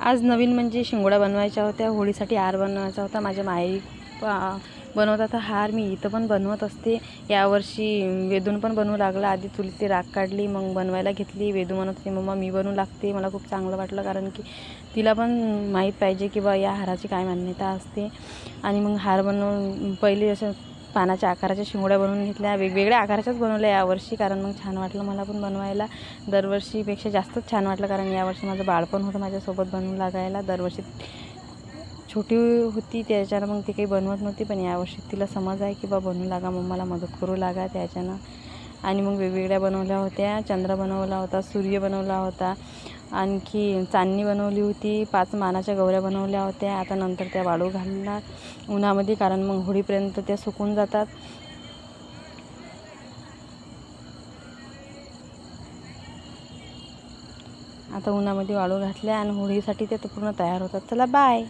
आज नवीन म्हणजे शिंगोळ्या बनवायच्या होत्या, होळीसाठी हार बनवायचा होता. माझ्या माहेरी बनवतात तर हार मी इथं पण बनवत असते. यावर्षी वेदून पण बनवू लागला. आधी चुलीची राख काढली, मग बनवायला घेतली. वेदू म्हणत होती मम्मा मी बनवू लागते. मला खूप चांगलं वाटलं, कारण की तिला पण माहीत पाहिजे की बा या हाराची काय मान्यता असते. आणि मग हार बनवून पहिले असं पानाच्या आकाराच्या शिंगोळ्या बनवून घेतल्या. वेगवेगळ्या आकाराच्याच बनवल्या यावर्षी, कारण मग छान वाटलं मला पण बनवायला. दरवर्षीपेक्षा जास्तच छान वाटलं, कारण यावर्षी माझं बाळपण होतं माझ्यासोबत बनवू लागायला. दरवर्षी छोटी होती त्याच्यानं मग ती काही बनवत नव्हती, पण यावर्षी तिला समज आहे की बा बनवू लागा, मम्माला मदत करू लागा त्याच्यानं. आणि मग वेगवेगळ्या बनवल्या होत्या. चंद्र बनवला होता, सूर्य बनवला होता, आणखी चांदणी बनवली होती, 5 मानाच्या गौऱ्या बनवल्या होत्या. आता नंतर त्या वाळू घालणार उन्हामध्ये, कारण मग होळीपर्यंत त्या सुकून जातात. आता उन्हामध्ये वाळू घातल्या आणि होळीसाठी ते पूर्ण तयार होतात. चला बाय.